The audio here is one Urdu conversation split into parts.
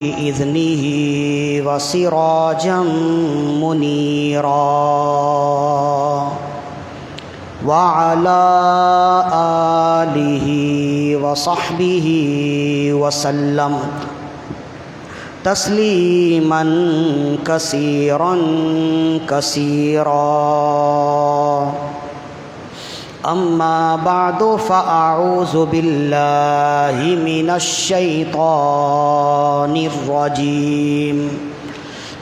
بإذنه وسراجا منيرا وعلى آله وصحبه وسلم تسليما كثيرا كثيرا أما بعد فأعوذ بالله من الشيطان الرجيم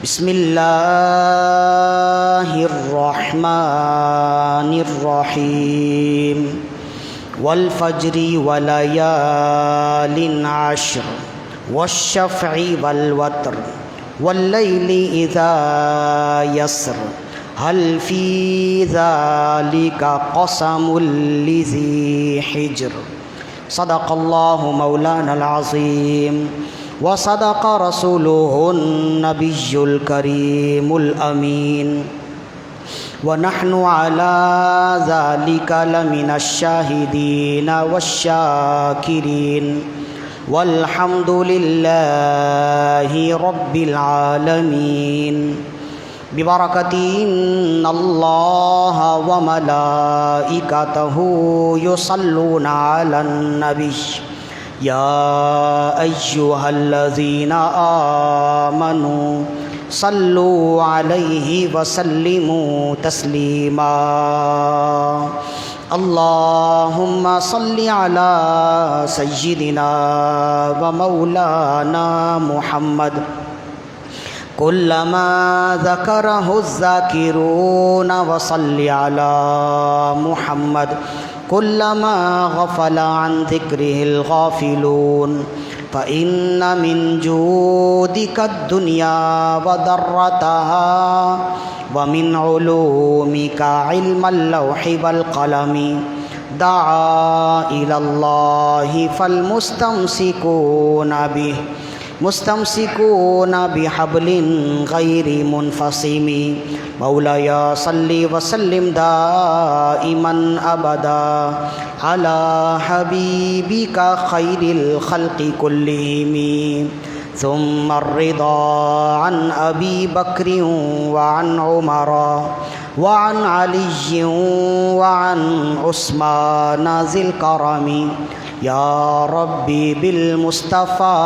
بسم الله الرحمن الرحيم والفجر وليال عشر والشفع والوتر والليل إذا يسر هل في ذلك قسم لذي حجر صدق الله مولانا العظيم وصدق رسوله النبي الكريم الأمين ونحن على ذلك لمن الشاهدين والشاكرين والحمد لله رب العالمين ببركة إن الله وملائكته يصلون على النبي يا أيها الذين آمنوا صلوا عليه وسلموا تسليما اللهم صل على سيدنا ومولانا محمد كلما ذكره الذاكرون وصل على محمد كلما غفل عن ذكره الغافلون فإن من جودك الدنيا وضرتها ومن علومك علم اللوح والقلم دعا إلى الله فالمستمسكون به مستمسكون بحبل غير منفصم مولاي صل وسلم دائما أبدا على حبيبك خير الخلق كلهم ثم الرضا عن أبي بكر وعن عمر وعن علي وعن عثمان ذي الكرم يا ربي بالمصطفى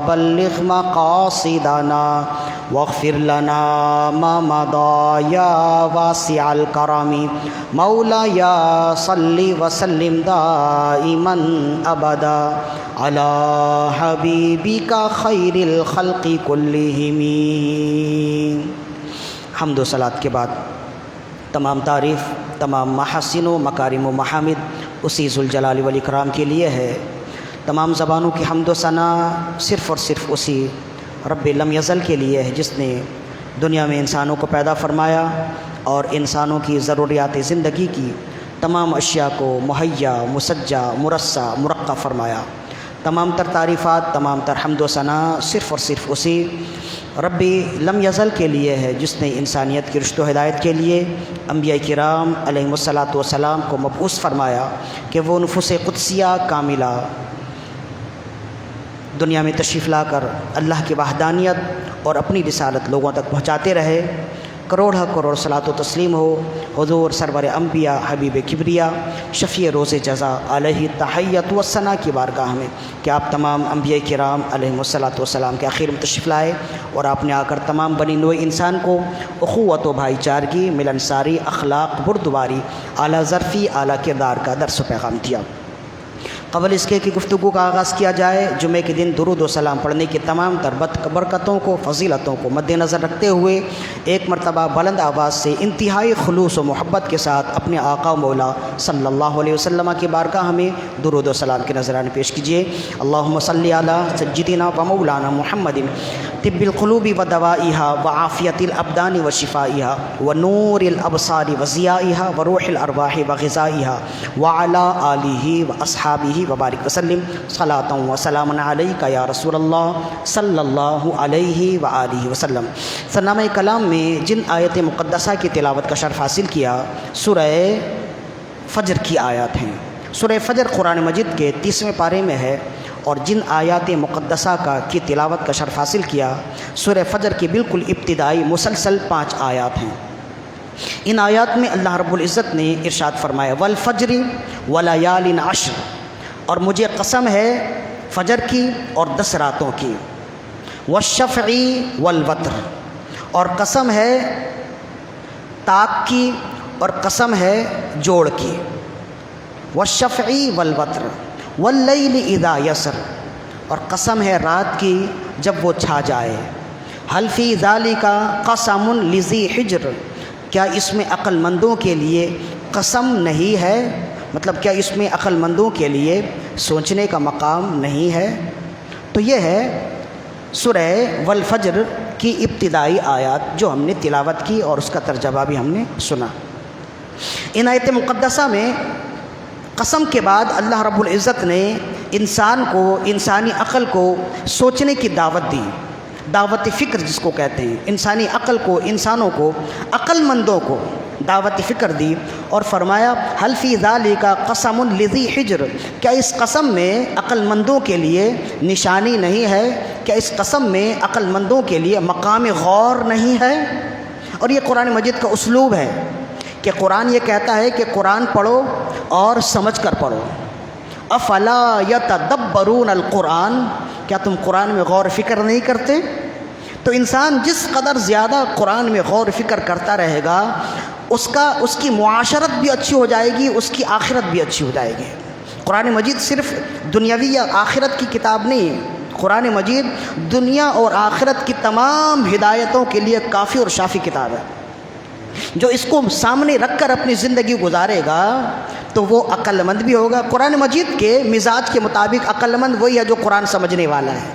بلغ مقاصدنا واغفر لنا ما مضى يا واسع الكرم مولاي صل وسلم دائما أبدا على حبيبك خير الخلق كلهم. حمد و صلات کے بعد تمام تعریف، تمام محاسن و مکارم و محامد اسی ذوالجلال والاکرام کے لیے ہے. تمام زبانوں کی حمد و ثنا صرف اور صرف اسی رب لم یزل کے لیے ہے جس نے دنیا میں انسانوں کو پیدا فرمایا اور انسانوں کی ضروریات زندگی کی تمام اشیاء کو مہیا، مسجع، مرصع، مرقع فرمایا. تمام تر تعریفات، تمام تر حمد و ثنا صرف اور صرف اسی رب لم یزل کے لیے ہے جس نے انسانیت کی رشد و ہدایت کے لیے انبیاء کرام علیہم الصلاۃ والسلام کو مبعوث فرمایا کہ وہ نفوس قدسیہ کاملہ دنیا میں تشریف لا کر اللہ کی وحدانیت اور اپنی رسالت لوگوں تک پہنچاتے رہے. کروڑ کروڑ صلاۃ و تسلیم ہو حضور سرور انبیاء حبیب کبریا شفیع روز جزا علیہ تحیت و ثنا کی بارگاہ میں کہ آپ تمام انبیاء کرام علیہم الصلاۃ والسلام کے آخر میں تشریف لائے اور آپ نے آ کر تمام بنی نوع انسان کو اخوت و بھائی چارگی، ملنساری، اخلاق، بردباری، اعلیٰ ظرفی، اعلیٰ کردار کا درس و پیغام دیا. قبل اس کے کہ گفتگو کا آغاز کیا جائے، جمعے کے دن درود و سلام پڑھنے کی تمام تر برکتوں کو، فضیلتوں کو مد نظر رکھتے ہوئے ایک مرتبہ بلند آواز سے انتہائی خلوص و محبت کے ساتھ اپنے آقا و مولا صلی اللہ علیہ وسلم کی بارگاہ میں درود و سلام کے نذرانے پیش کیجیے. اللہم صلی علی سیدنا و مولانا محمد طب القلوب و دوائها وعافیت الابدان و شفائها ونور الابصار و ضیائها وروح الارواح و غذائها وعلى آلہ و اصحابہ وبارک وسلم صلاۃ و سلام علیک یا رسول اللہ صلی اللہ علیہ وآلہ وسلم. سرنامہ کلام میں جن آیت مقدسہ کی تلاوت کا شرف حاصل کیا سورہ فجر کی آیات ہیں. سورہ فجر قرآن مجید کے 30ویں پارے میں ہے اور جن آیات مقدسہ کی تلاوت کا شرف حاصل کیا، سورہ فجر کی بالکل ابتدائی مسلسل 5 آیات ہیں۔ ان آیات میں اللہ رب العزت نے ارشاد فرمایا والفجر ولیال عشر، اور مجھے قسم ہے فجر کی اور 10 راتوں کی، والشفع والوتر، اور قسم ہے طاق کی اور قسم ہے جوڑ کی، والشفع والوتر واللیل اذا یسر، اور قسم ہے رات کی جب وہ چھا جائے، حل فی ذالک قسم لذی حجر، کیا اس میں عقل مندوں کے لیے قسم نہیں ہے، مطلب کیا اس میں عقل مندوں کے لیے سوچنے کا مقام نہیں ہے۔ تو یہ ہے سورہ والفجر کی ابتدائی آیات جو ہم نے تلاوت کی اور اس کا ترجمہ بھی ہم نے سنا۔ ان آیت مقدسہ میں قسم کے بعد اللہ رب العزت نے انسان کو، انسانی عقل کو سوچنے کی دعوت دی، دعوت فکر جس کو کہتے ہیں، انسانی عقل کو، انسانوں کو، عقل مندوں کو دعوت فکر دی، اور فرمایا حل فی ذالک قسم لذی حجر، کیا اس قسم میں عقل مندوں کے لیے نشانی نہیں ہے، کیا اس قسم میں عقل مندوں کے لیے مقام غور نہیں ہے۔ اور یہ قرآن مجید کا اسلوب ہے کہ قرآن یہ کہتا ہے کہ قرآن پڑھو اور سمجھ کر پڑھو، افلا یتدبرون القرآن، کیا تم قرآن میں غور فکر نہیں کرتے؟ تو انسان جس قدر زیادہ قرآن میں غور فکر کرتا رہے گا، اس کی معاشرت بھی اچھی ہو جائے گی، اس کی آخرت بھی اچھی ہو جائے گی۔ قرآن مجید صرف دنیاوی یا آخرت کی کتاب نہیں ہے، قرآن مجید دنیا اور آخرت کی تمام ہدایتوں کے لیے کافی اور شافی کتاب ہے۔ جو اس کو سامنے رکھ کر اپنی زندگی گزارے گا تو وہ عقل مند بھی ہوگا۔ قرآن مجید کے مزاج کے مطابق عقل مند وہی ہے جو قرآن سمجھنے والا ہے۔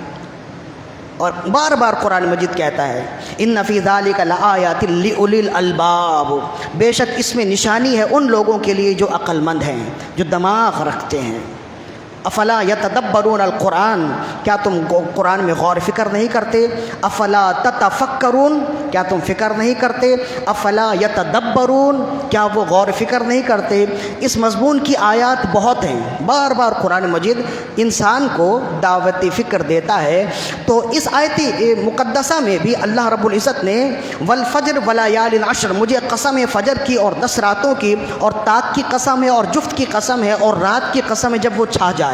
اور بار بار قرآن مجید کہتا ہے ان فی ذالک لآیات لأولی الالباب، بے شک اس میں نشانی ہے ان لوگوں کے لیے جو عقل مند ہیں، جو دماغ رکھتے ہیں۔ افلا یتدبرون القرآن، کیا تم قرآن میں غور فکر نہیں کرتے؟ افلا تتفکرون، کیا تم فکر نہیں کرتے؟ افلا یتدبرون، کیا وہ غور فکر نہیں کرتے؟ اس مضمون کی آیات بہت ہیں، بار بار قرآن مجید انسان کو دعوت فکر دیتا ہے۔ تو اس آیت مقدسہ میں بھی اللہ رب العزت نے والفجر ولیال عشر، مجھے قسم ہے فجر کی اور 10 راتوں کی، اور طاق کی قسم ہے اور جفت کی قسم ہے اور رات کی قسم ہے جب وہ چھا جائے،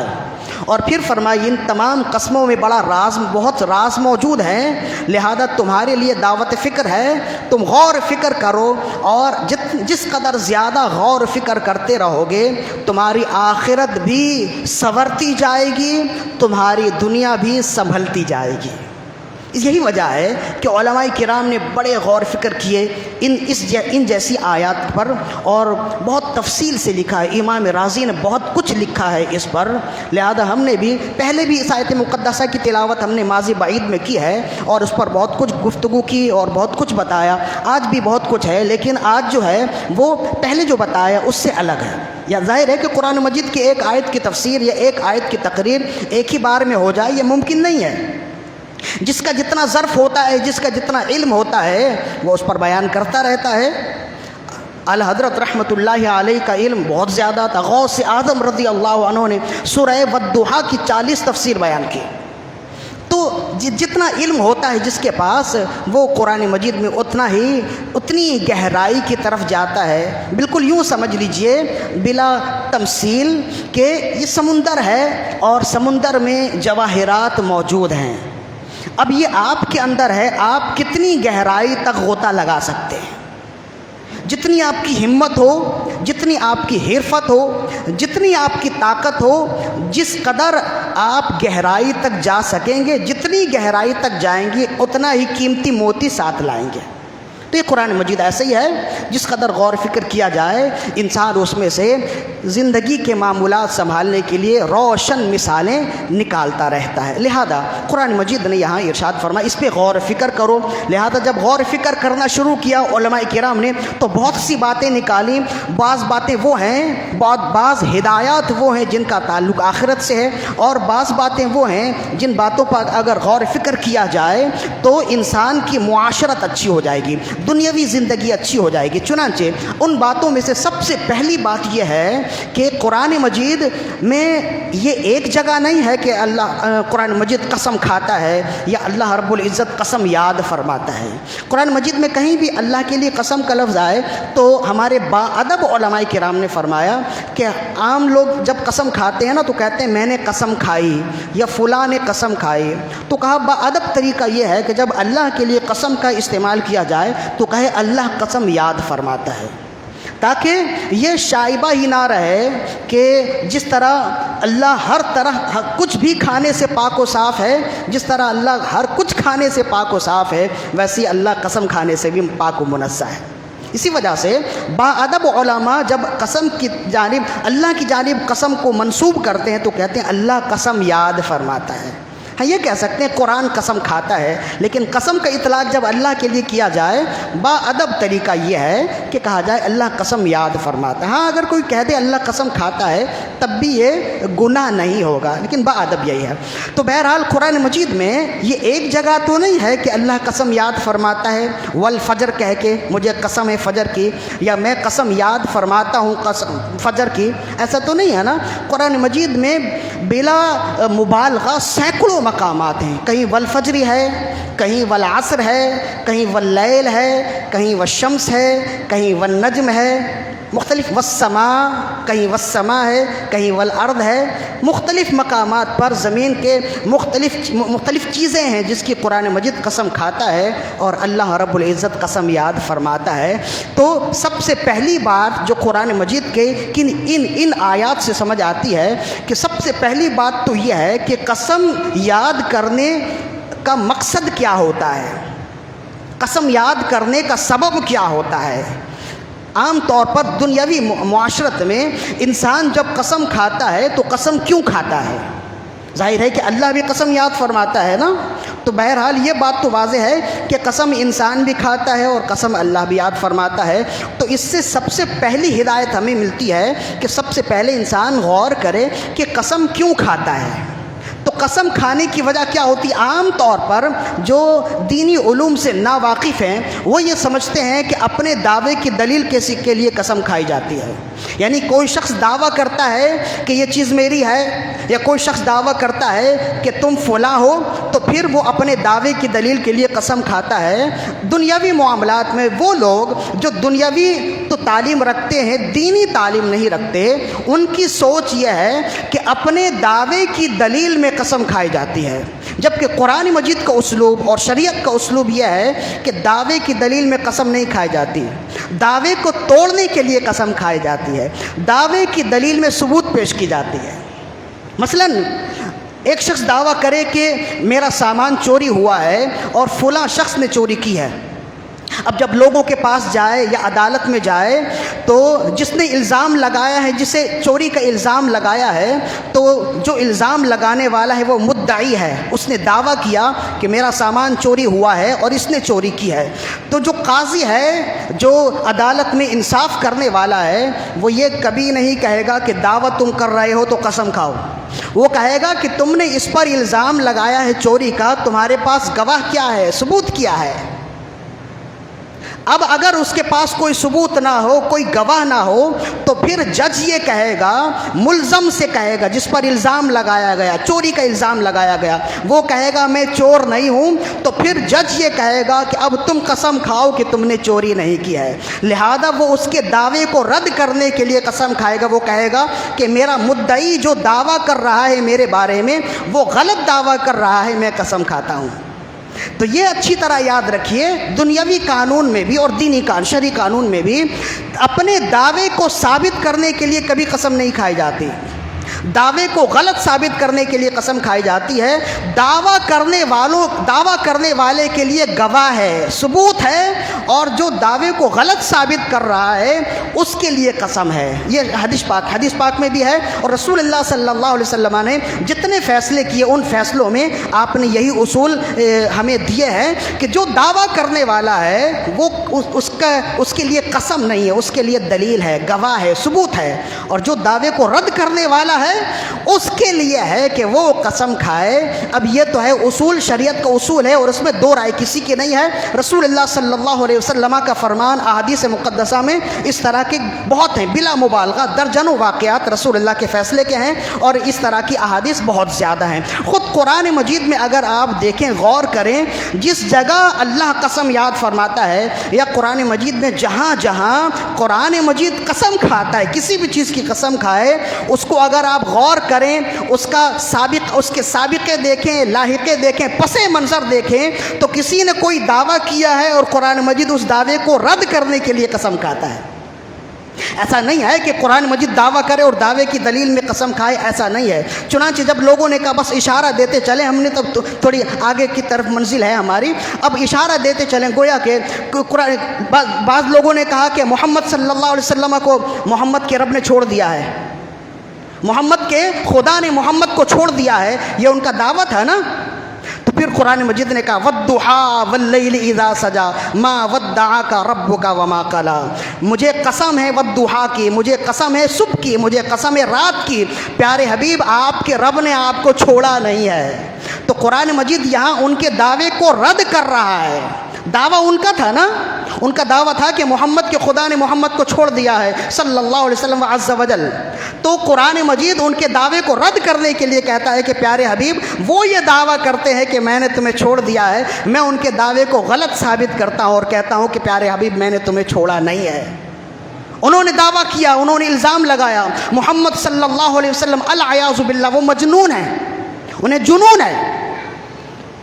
اور پھر فرمائی ان تمام قسموں میں بہت راز موجود ہیں، لہذا تمہارے لیے دعوت فکر ہے، تم غور فکر کرو، اور جس قدر زیادہ غور فکر کرتے رہو گے تمہاری آخرت بھی سنورتی جائے گی، تمہاری دنیا بھی سنبھلتی جائے گی۔ یہی وجہ ہے کہ علماء کرام نے بڑے غور فکر کیے ان جیسی آیات پر، اور بہت تفصیل سے لکھا ہے۔ امام رازی نے بہت کچھ لکھا ہے اس پر، لہذا ہم نے بھی پہلے بھی اس آیت مقدسہ کی تلاوت ہم نے ماضی بعید میں کی ہے اور اس پر بہت کچھ گفتگو کی اور بہت کچھ بتایا، آج بھی بہت کچھ ہے، لیکن آج جو ہے وہ پہلے جو بتایا اس سے الگ ہے۔ یا ظاہر ہے کہ قرآن مجید کی ایک آیت کی تفسیر یا ایک آیت کی تقریر ایک ہی بار میں ہو جائے، یہ ممکن نہیں ہے۔ جس کا جتنا ظرف ہوتا ہے، جس کا جتنا علم ہوتا ہے، وہ اس پر بیان کرتا رہتا ہے۔ اعلیٰ حضرت رحمۃ اللہ علیہ کا علم بہت زیادہ تھا، غوث اعظم رضی اللہ عنہ نے سورہ والضحیٰ کی 40 تفسیر بیان کی۔ تو جتنا علم ہوتا ہے جس کے پاس، وہ قرآن مجید میں اتنی گہرائی کی طرف جاتا ہے۔ بالکل یوں سمجھ لیجئے بلا تمثیل کہ یہ سمندر ہے اور سمندر میں جواہرات موجود ہیں۔ اب یہ آپ کے اندر ہے، آپ کتنی گہرائی تک غوطہ لگا سکتے ہیں۔ جتنی آپ کی ہمت ہو، جتنی آپ کی حرفت ہو، جتنی آپ کی طاقت ہو، جس قدر آپ گہرائی تک جا سکیں گے، جتنی گہرائی تک جائیں گے اتنا ہی قیمتی موتی ساتھ لائیں گے۔ تو یہ قرآن مجید ایسے ہی ہے، جس قدر غور فکر کیا جائے انسان اس میں سے زندگی کے معمولات سنبھالنے کے لیے روشن مثالیں نکالتا رہتا ہے۔ لہذا قرآن مجید نے یہاں ارشاد فرمایا اس پہ غور فکر کرو۔ لہذا جب غور فکر کرنا شروع کیا علماء کرام نے تو بہت سی باتیں نکالیں۔ بعض باتیں وہ ہیں، بعض ہدایات وہ ہیں جن کا تعلق آخرت سے ہے، اور بعض باتیں وہ ہیں جن باتوں پر اگر غور فکر کیا جائے تو انسان کی معاشرت اچھی ہو جائے گی، دنیاوی زندگی اچھی ہو جائے گی۔ چنانچہ ان باتوں میں سے سب سے پہلی بات یہ ہے کہ قرآن مجید میں یہ ایک جگہ نہیں ہے کہ اللہ قرآن مجید قسم کھاتا ہے یا اللہ رب العزت قسم یاد فرماتا ہے۔ قرآن مجید میں کہیں بھی اللہ کے لیے قسم کا لفظ آئے تو ہمارے باادب علماء کرام نے فرمایا کہ عام لوگ جب قسم کھاتے ہیں نا تو کہتے ہیں میں نے قسم کھائی یا فلاں نے قسم کھائی، تو کہا باادب طریقہ یہ ہے کہ جب اللہ کے لیے قسم کا استعمال کیا جائے تو کہے اللہ قسم یاد فرماتا ہے، تاکہ یہ شائبہ ہی نہ رہے کہ جس طرح اللہ ہر طرح کچھ بھی کھانے سے پاک و صاف ہے، جس طرح اللہ ہر کچھ کھانے سے پاک و صاف ہے، ویسے اللہ قسم کھانے سے بھی پاک و منزہ ہے۔ اسی وجہ سے باادب علماء جب قسم کی جانب اللہ کی جانب قسم کو منسوب کرتے ہیں تو کہتے ہیں اللہ قسم یاد فرماتا ہے۔ ہاں یہ کہہ سکتے ہیں قرآن قسم کھاتا ہے، لیکن قسم کا اطلاق جب اللہ کے لیے کیا جائے باادب طریقہ یہ ہے کہ کہا جائے اللہ قسم یاد فرماتا ہے۔ ہاں اگر کوئی کہہ دے اللہ قسم کھاتا ہے تب بھی یہ گناہ نہیں ہوگا، لیکن باادب یہی ہے۔ تو بہرحال قرآن مجید میں یہ ایک جگہ تو نہیں ہے کہ اللہ قسم یاد فرماتا ہے والفجر کہہ کے مجھے قسم ہے فجر کی، یا میں قسم یاد فرماتا ہوں قسم فجر کی، ایسا تو نہیں ہے نا۔ قرآن مجید میں بلا مبالغہ سینکڑوں مقامات ہیں، کہیں والفجر ہے، کہیں والعصر ہے، کہیں واللیل ہے، کہیں والشمس ہے، کہیں والنجم ہے، مختلف والسماء، کہیں والسماء ہے، کہیں والارض ہے، مختلف مقامات پر زمین کے مختلف چیزیں ہیں جس کی قرآن مجید قسم کھاتا ہے اور اللہ رب العزت قسم یاد فرماتا ہے۔ تو سب سے پہلی بات جو قرآن مجید کے ان آیات سے سمجھ آتی ہے کہ سب سے پہلی بات تو یہ ہے کہ قسم یاد کرنے کا مقصد کیا ہوتا ہے، قسم یاد کرنے کا سبب کیا ہوتا ہے۔ عام طور پر دنیاوی معاشرت میں انسان جب قسم کھاتا ہے تو قسم کیوں کھاتا ہے؟ ظاہر ہے کہ اللہ بھی قسم یاد فرماتا ہے نا، تو بہرحال یہ بات تو واضح ہے کہ قسم انسان بھی کھاتا ہے اور قسم اللہ بھی یاد فرماتا ہے۔ تو اس سے سب سے پہلی ہدایت ہمیں ملتی ہے کہ سب سے پہلے انسان غور کرے کہ قسم کیوں کھاتا ہے۔ تو قسم کھانے کی وجہ کیا ہوتی؟ عام طور پر جو دینی علوم سے ناواقف ہیں وہ یہ سمجھتے ہیں کہ اپنے دعوے کی دلیل کے لیے قسم کھائی جاتی ہے۔ یعنی کوئی شخص دعویٰ کرتا ہے کہ یہ چیز میری ہے، یا کوئی شخص دعویٰ کرتا ہے کہ تم فلاں ہو، تو پھر وہ اپنے دعوے کی دلیل کے لیے قسم کھاتا ہے۔ دنیاوی معاملات میں وہ لوگ جو دنیاوی تو تعلیم رکھتے ہیں، دینی تعلیم نہیں رکھتے، ان کی سوچ یہ ہے کہ اپنے دعوے کی دلیل میں قسم کھائی جاتی ہے، جبکہ قرآن مجید کا اسلوب اور شریعت کا اسلوب یہ ہے کہ دعوے کی دلیل میں قسم نہیں کھائی جاتی، دعوے کو توڑنے کے لیے قسم کھائی جاتی ہے، دعوے کی دلیل میں ثبوت پیش کی جاتی ہے۔ مثلا ایک شخص دعویٰ کرے کہ میرا سامان چوری ہوا ہے اور فلاں شخص نے چوری کی ہے، اب جب لوگوں کے پاس جائے یا عدالت میں جائے تو جس نے الزام لگایا ہے، جسے چوری کا الزام لگایا ہے، تو جو الزام لگانے والا ہے وہ مدعی ہے، اس نے دعویٰ کیا کہ میرا سامان چوری ہوا ہے اور اس نے چوری کی ہے۔ تو جو قاضی ہے، جو عدالت میں انصاف کرنے والا ہے، وہ یہ کبھی نہیں کہے گا کہ دعویٰ تم کر رہے ہو تو قسم کھاؤ، وہ کہے گا کہ تم نے اس پر الزام لگایا ہے چوری کا، تمہارے پاس گواہ کیا ہے، ثبوت کیا ہے؟ اب اگر اس کے پاس کوئی ثبوت نہ ہو، کوئی گواہ نہ ہو، تو پھر جج یہ کہے گا، ملزم سے کہے گا جس پر الزام لگایا گیا، چوری کا الزام لگایا گیا، وہ کہے گا میں چور نہیں ہوں، تو پھر جج یہ کہے گا کہ اب تم قسم کھاؤ کہ تم نے چوری نہیں کی ہے۔ لہذا وہ اس کے دعوے کو رد کرنے کے لیے قسم کھائے گا، وہ کہے گا کہ میرا مدعی جو دعویٰ کر رہا ہے میرے بارے میں وہ غلط دعویٰ کر رہا ہے، میں قسم کھاتا ہوں۔ تو یہ اچھی طرح یاد رکھیے، دنیاوی قانون میں بھی اور دینی شرعی قانون میں بھی اپنے دعوے کو ثابت کرنے کے لیے کبھی قسم نہیں کھائی جاتی، دعوے کو غلط ثابت کرنے کے لیے قسم کھائی جاتی ہے۔ دعویٰ کرنے والے کے لیے گواہ ہے، ثبوت ہے، اور جو دعوے کو غلط ثابت کر رہا ہے اس کے لیے قسم ہے۔ یہ حدیث پاک میں بھی ہے، اور رسول اللہ صلی اللہ علیہ وسلم نے جتنے فیصلے کیے ان فیصلوں میں آپ نے یہی اصول ہمیں دیے ہیں کہ جو دعویٰ کرنے والا ہے وہ اس کے لیے قسم نہیں ہے، اس کے لیے دلیل ہے، گواہ ہے، ثبوت ہے۔ اور جو دعوے کو رد کرنے والا ہے اس کے لیے ہے کہ وہ قسم کھائے۔ اب یہ تو ہے اصول، شریعت کا اصول ہے اور اس میں دو رائے کسی کی نہیں ہے۔ رسول اللہ صلی اللہ علیہ وسلم کا فرمان احادیث مقدسہ میں اس طرح کے بہت ہیں، بلا مبالغہ درجنوں واقعات رسول اللہ کے فیصلے کے ہیں، اور اس طرح کی احادیث بہت زیادہ ہیں۔ خود قرآن مجید میں اگر آپ دیکھیں، غور کریں، جس جگہ اللہ قسم یاد فرماتا ہے یا قرآن مجید میں جہاں جہاں قرآن مجید قسم کھاتا ہے، کسی بھی چیز کی قسم کھائے، اس کو اگر آپ غور کریں، اس کے سابقے دیکھیں، لاحقے دیکھیں، پس منظر دیکھیں، تو کسی نے کوئی دعویٰ کیا ہے اور قرآن مجید اس دعوے کو رد کرنے کے لیے قسم کھاتا ہے۔ ایسا نہیں ہے کہ قرآن مجید دعویٰ کرے اور دعوے کی دلیل میں قسم کھائے، ایسا نہیں ہے۔ چنانچہ جب لوگوں نے کہا بس اشارہ دیتے چلیں، ہم نے تب تھوڑی آگے کی طرف منزل ہے ہماری، اب اشارہ دیتے چلیں، گویا کہ بعض لوگوں نے کہا کہ محمد صلی اللہ علیہ وسلم کو محمد کے رب نے چھوڑ دیا ہے، محمد کے خدا نے محمد کو چھوڑ دیا ہے، یہ ان کا دعویٰ تھا نا۔ تو پھر قرآن مجید نے کہا وَالضُّحَىٰ وَاللَّيْلِ إِذَا سَجَىٰ مَا وَدَّعَكَ رَبُّكَ وَمَا قَلَىٰ، مجھے قسم ہے وَالضُّحَىٰ کی، مجھے قسم ہے صبح کی، مجھے قسم ہے رات کی، پیارے حبیب آپ کے رب نے آپ کو چھوڑا نہیں ہے۔ تو قرآن مجید یہاں ان کے دعوے کو رد کر رہا ہے۔ دعویٰ ان کا تھا نا، ان کا دعویٰ تھا کہ محمد کے خدا نے محمد کو چھوڑ دیا ہے صلی اللہ علیہ وسلم عز و جل۔ تو قرآن مجید ان کے دعوے کو رد کرنے کے لیے کہتا ہے کہ پیارے حبیب وہ یہ دعویٰ کرتے ہیں کہ میں نے تمہیں چھوڑ دیا ہے، میں ان کے دعوے کو غلط ثابت کرتا ہوں اور کہتا ہوں کہ پیارے حبیب میں نے تمہیں چھوڑا نہیں ہے۔ انہوں نے دعویٰ کیا، انہوں نے الزام لگایا محمد صلی اللہ علیہ وسلم العیاذ باللہ وہ مجنون ہیں، انہیں جنون ہے،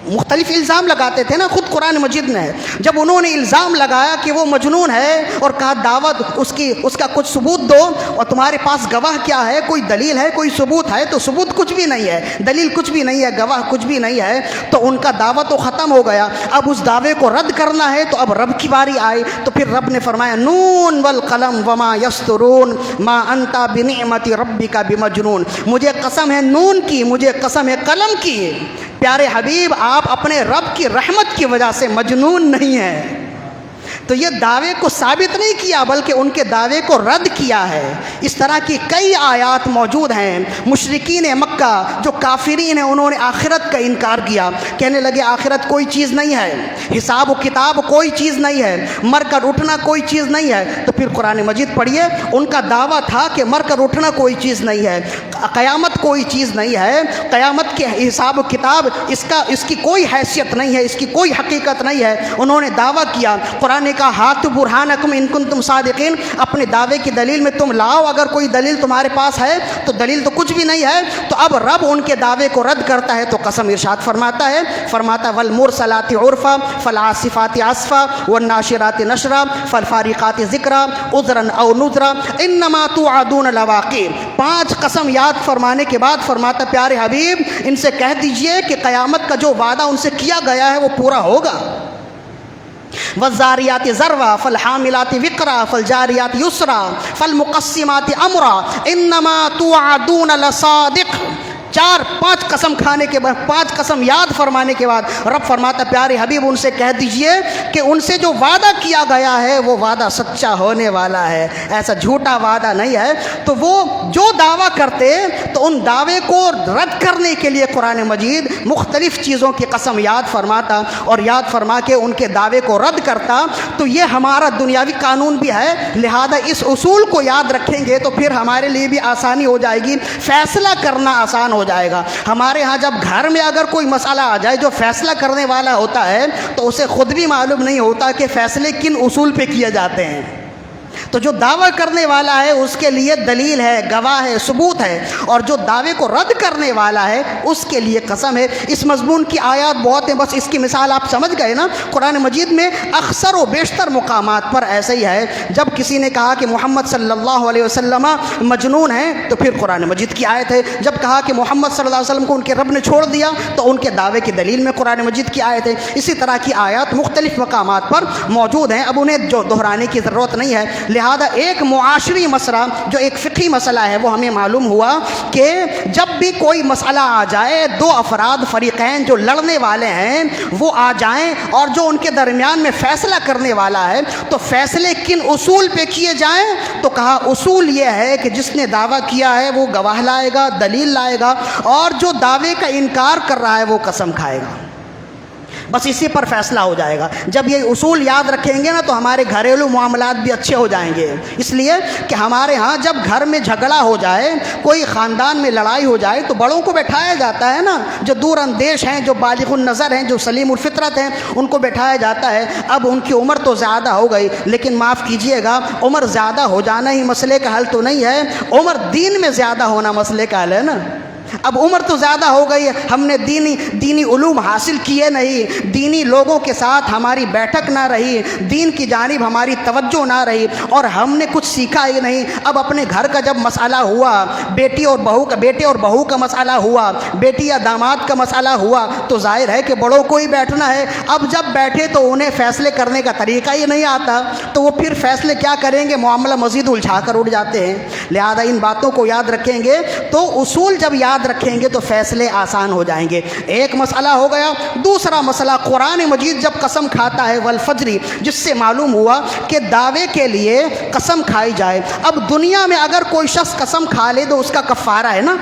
مختلف الزام لگاتے تھے نا، خود قرآن مجید میں ہے۔ جب انہوں نے الزام لگایا کہ وہ مجنون ہے اور کہا دعوت اس کا کچھ ثبوت دو، اور تمہارے پاس گواہ کیا ہے، کوئی دلیل ہے، کوئی ثبوت ہے، تو ثبوت کچھ بھی نہیں ہے، دلیل کچھ بھی نہیں ہے، گواہ کچھ بھی نہیں ہے، تو ان کا دعویٰ تو ختم ہو گیا۔ اب اس دعوے کو رد کرنا ہے تو اب رب کی باری آئی، تو پھر رب نے فرمایا نون والقلم وما یسطرون ما انت بنعمت ربک بمجنون، مجھے قسم ہے نون کی، مجھے قسم ہے قلم کی، پیارے حبیب آپ اپنے رب کی رحمت کی وجہ سے مجنون نہیں ہیں۔ تو یہ دعوے کو ثابت نہیں کیا بلکہ ان کے دعوے کو رد کیا ہے۔ اس طرح کی کئی آیات موجود ہیں۔ مشرکین مکہ جو کافرین ہیں انہوں نے آخرت کا انکار کیا، کہنے لگے آخرت کوئی چیز نہیں ہے، حساب و کتاب کوئی چیز نہیں ہے، مر کر اٹھنا کوئی چیز نہیں ہے۔ تو پھر قرآن مجید پڑھیے، ان کا دعویٰ تھا کہ مر کر اٹھنا کوئی چیز نہیں ہے، قیامت کوئی چیز نہیں ہے، قیامت کے حساب و کتاب اس کی کوئی حیثیت نہیں ہے، اس کی کوئی حقیقت نہیں ہے۔ انہوں نے دعویٰ کیا، قرآن نے کہا ہاتھ برہانکم ان کنتم صادقین، اپنے دعوے کی دلیل میں تم لاؤ، اگر کوئی دلیل تمہارے پاس ہے، تو دلیل تو کچھ بھی نہیں ہے۔ تو اب رب ان کے دعوے کو رد کرتا ہے تو قسم ارشاد فرماتا ہے والمرسلات عرفا فالعاصفات عصفا والناشرات نشرا فالفارقات ذکرا عذرا او نذرا انما توعدون لواقع۔ 5 قسم یاد فرمانے کے بعد فرماتا پیارے حبیب ان سے کہہ دیجئے کہ قیامت کا جو وعدہ ان سے کیا گیا ہے وہ پورا ہوگا۔ والذاریات ذروا فالحاملات وقرا فالجاریات یسرا فالمقسمات امرا انما توعدون لصادق۔ 4-5 قسم کھانے کے بعد، 5 قسم یاد فرمانے کے بعد رب فرماتا پیارے حبیب ان سے کہہ دیجئے کہ ان سے جو وعدہ کیا گیا ہے وہ وعدہ سچا ہونے والا ہے، ایسا جھوٹا وعدہ نہیں ہے۔ تو وہ جو دعویٰ کرتے تو ان دعوے کو رد کرنے کے لیے قرآن مجید مختلف چیزوں کی قسم یاد فرماتا اور یاد فرما کے ان کے دعوے کو رد کرتا۔ تو یہ ہمارا دنیاوی قانون بھی ہے، لہذا اس اصول کو یاد رکھیں گے تو پھر ہمارے لیے بھی آسانی ہو جائے گی، فیصلہ کرنا آسان ہو جائے گا۔ ہمارے ہاں جب گھر میں اگر کوئی مسئلہ آ جائے جو فیصلہ کرنے والا ہوتا ہے تو اسے خود بھی معلوم نہیں ہوتا کہ فیصلے کن اصول پہ کیے جاتے ہیں۔ تو جو دعویٰ کرنے والا ہے اس کے لیے دلیل ہے، گواہ ہے، ثبوت ہے، اور جو دعوے کو رد کرنے والا ہے اس کے لیے قسم ہے۔ اس مضمون کی آیات بہت ہیں، بس اس کی مثال آپ سمجھ گئے نا۔ قرآن مجید میں اکثر و بیشتر مقامات پر ایسا ہی ہے، جب کسی نے کہا کہ محمد صلی اللہ علیہ وسلم مجنون ہیں تو پھر قرآن مجید کی آیت ہے، جب کہا کہ محمد صلی اللہ علیہ وسلم کو ان کے رب نے چھوڑ دیا تو ان کے دعوے کی دلیل میں قرآن مجید کی آیت ہے۔ اسی طرح کی آیات مختلف مقامات پر موجود ہیں، اب انہیں جو دہرانے کی ضرورت نہیں ہے، لہذا ایک معاشری مسئلہ جو ایک فقہی مسئلہ ہے وہ ہمیں معلوم ہوا کہ جب بھی کوئی مسئلہ آ جائے، دو افراد فریقین جو لڑنے والے ہیں وہ آ جائیں اور جو ان کے درمیان میں فیصلہ کرنے والا ہے، تو فیصلے کن اصول پہ کیے جائیں؟ تو کہا اصول یہ ہے کہ جس نے دعویٰ کیا ہے وہ گواہ لائے گا، دلیل لائے گا، اور جو دعوے کا انکار کر رہا ہے وہ قسم کھائے گا۔ بس اسی پر فیصلہ ہو جائے گا۔ جب یہ اصول یاد رکھیں گے نا تو ہمارے گھریلو معاملات بھی اچھے ہو جائیں گے، اس لیے کہ ہمارے ہاں جب گھر میں جھگڑا ہو جائے، کوئی خاندان میں لڑائی ہو جائے تو بڑوں کو بٹھایا جاتا ہے نا، جو دور اندیش ہیں، جو بالغ النظر ہیں، جو سلیم الفطرت ہیں، ان کو بٹھایا جاتا ہے۔ اب ان کی عمر تو زیادہ ہو گئی، لیکن معاف کیجئے گا، عمر زیادہ ہو جانا ہی مسئلے کا حل تو نہیں ہے، عمر دین میں زیادہ ہونا مسئلے کا حل ہے نا۔ اب عمر تو زیادہ ہو گئی، ہم نے دینی علوم حاصل کیے نہیں، دینی لوگوں کے ساتھ ہماری بیٹھک نہ رہی، دین کی جانب ہماری توجہ نہ رہی، اور ہم نے کچھ سیکھا ہی نہیں۔ اب اپنے گھر کا جب مسئلہ ہوا، بیٹے اور بہو کا مسئلہ ہوا، بیٹی یا داماد کا مسئلہ ہوا، تو ظاہر ہے کہ بڑوں کو ہی بیٹھنا ہے۔ اب جب بیٹھے تو انہیں فیصلے کرنے کا طریقہ ہی نہیں آتا، تو وہ پھر فیصلے کیا کریں گے؟ معاملہ مزید الجھا کر اٹھ جاتے ہیں۔ لہذا ان باتوں کو یاد رکھیں گے تو اصول جب یاد رکھیں گے تو فیصلے آسان ہو جائیں گے۔ ایک مسئلہ ہو گیا۔ دوسرا مسئلہ، قرآن مجید جب قسم کھاتا ہے والفجر، جس سے معلوم ہوا کہ دعوے کے لیے قسم کھائی جائے۔ اب دنیا میں اگر کوئی شخص قسم کھا لے تو اس کا کفارہ ہے نا،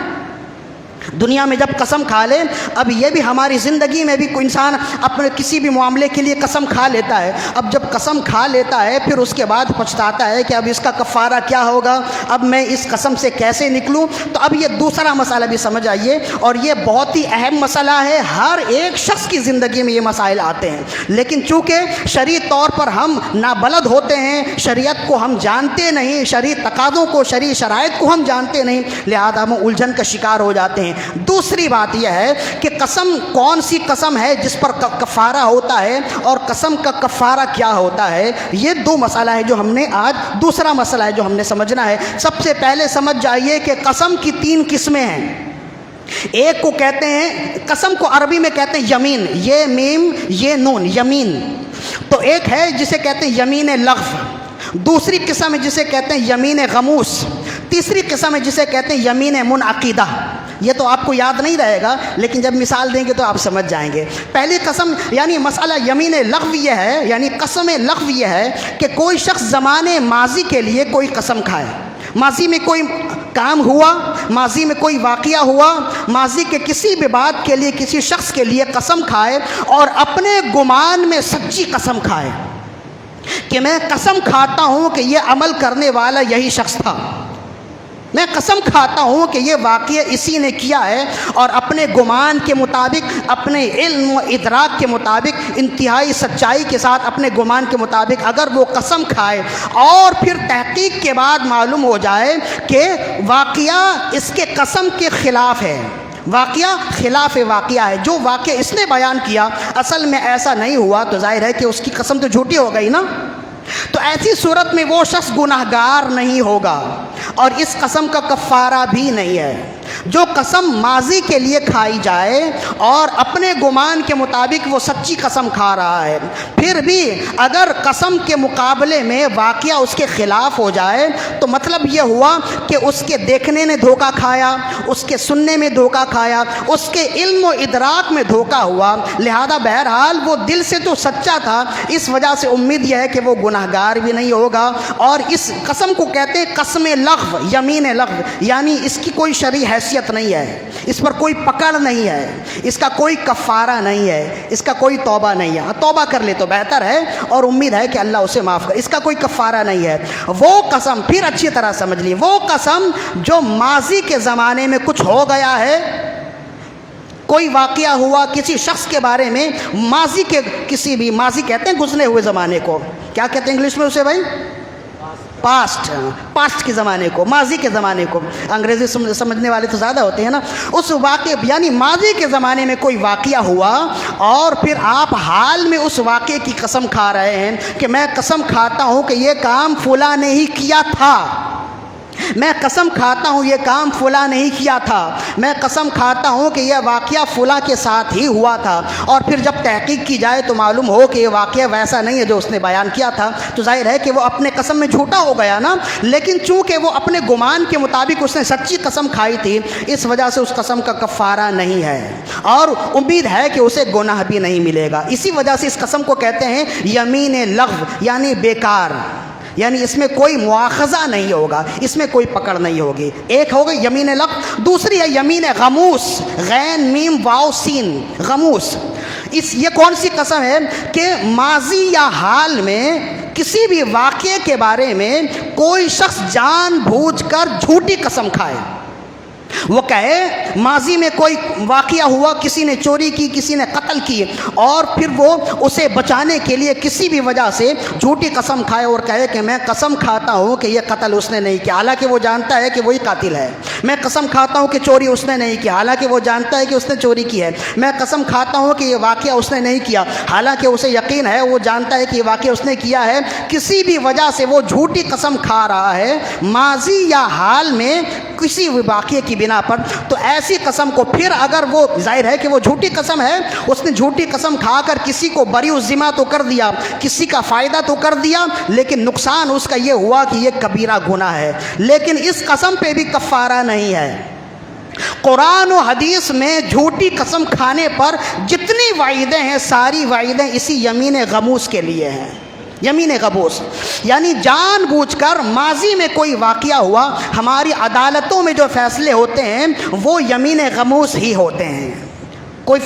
دنیا میں جب قسم کھا لے، اب یہ بھی ہماری زندگی میں بھی کوئی انسان اپنے کسی بھی معاملے کے لیے قسم کھا لیتا ہے۔ اب جب قسم کھا لیتا ہے پھر اس کے بعد پچھتاتا ہے کہ اب اس کا کفارہ کیا ہوگا، اب میں اس قسم سے کیسے نکلوں۔ تو اب یہ دوسرا مسئلہ بھی سمجھ آئیے، اور یہ بہت ہی اہم مسئلہ ہے، ہر ایک شخص کی زندگی میں یہ مسائل آتے ہیں، لیکن چونکہ شرعی طور پر ہم نابلد ہوتے ہیں، شریعت کو ہم جانتے نہیں، شرعی تقاضوں کو، شرعی شرائط کو ہم جانتے نہیں، لہذا ہم الجھن کا شکار ہو جاتے ہیں۔ دوسری بات یہ ہے کہ قسم کون سی قسم ہے جس پر کفارہ ہوتا ہے، اور قسم کا کفارہ کیا ہوتا ہے۔ یہ دو مسئلہ ہے جو ہم نے آج، دوسرا مسئلہ ہے جو ہم نے سمجھنا ہے۔ سب سے پہلے سمجھ جائیے کہ قسم کی 3 قسمیں ہیں۔ ایک کو کہتے ہیں، قسم کو عربی میں کہتے ہیں یمین، یہ میم یہ نون، یمین۔ تو ایک ہے جسے کہتے ہیں یمین لغو، دوسری قسم ہے جسے کہتے ہیں یمین غموس، تیسری قسم ہے جسے کہتے ہیں یمین منعقدہ۔ یہ تو آپ کو یاد نہیں رہے گا، لیکن جب مثال دیں گے تو آپ سمجھ جائیں گے۔ پہلی قسم یعنی مسئلہ یمین لغو یہ ہے، یعنی قسم لغو یہ ہے کہ کوئی شخص زمانے ماضی کے لیے کوئی قسم کھائے، ماضی میں کوئی کام ہوا، ماضی میں کوئی واقعہ ہوا، ماضی کے کسی بھی بات کے لیے کسی شخص کے لیے قسم کھائے، اور اپنے گمان میں سچی قسم کھائے کہ میں قسم کھاتا ہوں کہ یہ عمل کرنے والا یہی شخص تھا، میں قسم کھاتا ہوں کہ یہ واقعہ اسی نے کیا ہے، اور اپنے گمان کے مطابق، اپنے علم و ادراک کے مطابق، انتہائی سچائی کے ساتھ اپنے گمان کے مطابق اگر وہ قسم کھائے، اور پھر تحقیق کے بعد معلوم ہو جائے کہ واقعہ اس کے قسم کے خلاف ہے، واقعہ خلاف واقعہ ہے، جو واقعہ اس نے بیان کیا اصل میں ایسا نہیں ہوا، تو ظاہر ہے کہ اس کی قسم تو جھوٹی ہو گئی نا۔ تو ایسی صورت میں وہ شخص گناہگار نہیں ہوگا، اور اس قسم کا کفارہ بھی نہیں ہے۔ جو قسم ماضی کے لیے کھائی جائے اور اپنے گمان کے مطابق وہ سچی قسم کھا رہا ہے، پھر بھی اگر قسم کے مقابلے میں واقعہ اس کے خلاف ہو جائے تو مطلب یہ ہوا کہ اس کے دیکھنے نے دھوکہ کھایا، اس کے سننے میں دھوکہ کھایا، اس کے علم و ادراک میں دھوکہ ہوا، لہذا بہرحال وہ دل سے تو سچا تھا، اس وجہ سے امید یہ ہے کہ وہ گناہگار بھی نہیں ہوگا۔ اور اس قسم کو کہتے ہیں قسم لغو، یمین لغو، یعنی اس کی کوئی شرعی حیثیت نہیں ہے، اس پر کوئی پکڑ نہیں ہے، اس کا کوئی کفارہ نہیں ہے، اس کا کوئی توبہ نہیں ہے۔ توبہ کر لے تو بہتر ہے، اور امید ہے کہ اللہ اسے معاف کرے۔ اس کا کوئی کفارہ نہیں ہے۔ وہ قسم، پھر اچھی طرح سمجھ لیے، وہ قسم جو ماضی کے زمانے میں کچھ ہو گیا ہے، کوئی واقعہ ہوا کسی شخص کے بارے میں، ماضی کے کسی بھی، ماضی کہتے ہیں گزرے ہوئے زمانے کو، کیا کہتے ہیں انگلش میں اسے بھائی؟ پاسٹ کے زمانے کو، ماضی کے زمانے کو، انگریزی سمجھنے والے تو زیادہ ہوتے ہیں نا۔ اس واقعے یعنی ماضی کے زمانے میں کوئی واقعہ ہوا، اور پھر آپ حال میں اس واقعے کی قسم کھا رہے ہیں کہ میں قسم کھاتا ہوں کہ یہ کام فلاں نے ہی کیا تھا، میں قسم کھاتا ہوں یہ کام فلاں نہیں کیا تھا، میں قسم کھاتا ہوں کہ یہ واقعہ فلاں کے ساتھ ہی ہوا تھا، اور پھر جب تحقیق کی جائے تو معلوم ہو کہ یہ واقعہ ویسا نہیں ہے جو اس نے بیان کیا تھا، تو ظاہر ہے کہ وہ اپنے قسم میں جھوٹا ہو گیا نا۔ لیکن چونکہ وہ اپنے گمان کے مطابق اس نے سچی قسم کھائی تھی، اس وجہ سے اس قسم کا کفارہ نہیں ہے، اور امید ہے کہ اسے گناہ بھی نہیں ملے گا۔ اسی وجہ سے اس قسم کو کہتے ہیں یمین لغو، یعنی بیکار، یعنی اس میں کوئی مواخذہ نہیں ہوگا، اس میں کوئی پکڑ نہیں ہوگی۔ ایک ہوگا یمین لغو، دوسری ہے یمین غموس، غین میم واو سین، غموس۔ یہ کون سی قسم ہے کہ ماضی یا حال میں کسی بھی واقعے کے بارے میں کوئی شخص جان بوجھ کر جھوٹی قسم کھائے۔ وہ کہے ماضی میں کوئی واقعہ ہوا، کسی نے چوری کی، کسی نے قتل کی، اور پھر وہ اسے بچانے کے لیے کسی بھی وجہ سے جھوٹی قسم کھائے اور کہے کہ میں قسم کھاتا ہوں کہ یہ قتل اس نے نہیں کیا، حالانکہ وہ جانتا ہے کہ وہی قاتل ہے۔ میں قسم کھاتا ہوں کہ چوری اس نے نہیں کیا، حالانکہ وہ جانتا ہے کہ اس نے چوری کی ہے۔ میں قسم کھاتا ہوں کہ یہ واقعہ اس نے نہیں کیا، حالانکہ اسے یقین ہے، وہ جانتا ہے کہ یہ واقعہ اس نے کیا ہے۔ کسی بھی وجہ سے وہ جھوٹی قسم کھا رہا ہے ماضی یا حال میں کسی بھی واقعے کی بنا پر، تو ایسی قسم کو پھر اگر وہ ظاہر ہے کہ وہ جھوٹی قسم ہے، اس نے جھوٹی قسم کھا کر کسی کو بری الذمہ تو کر دیا، کسی کا فائدہ تو کر دیا، لیکن نقصان اس کا یہ ہوا کہ یہ کبیرہ گناہ ہے، لیکن اس قسم پہ بھی کفارہ نہیں ہے۔ قرآن و حدیث میں جھوٹی قسم کھانے پر جتنی وعیدیں ہیں، ساری وعیدیں اسی یمین غموس کے لیے ہیں۔ یمین غموس یعنی جان بوجھ کر ماضی میں کوئی واقعہ ہوا، ہماری عدالتوں میں جو فیصلے ہوتے ہیں وہ یمین غموس ہی ہوتے ہیں۔ کوئی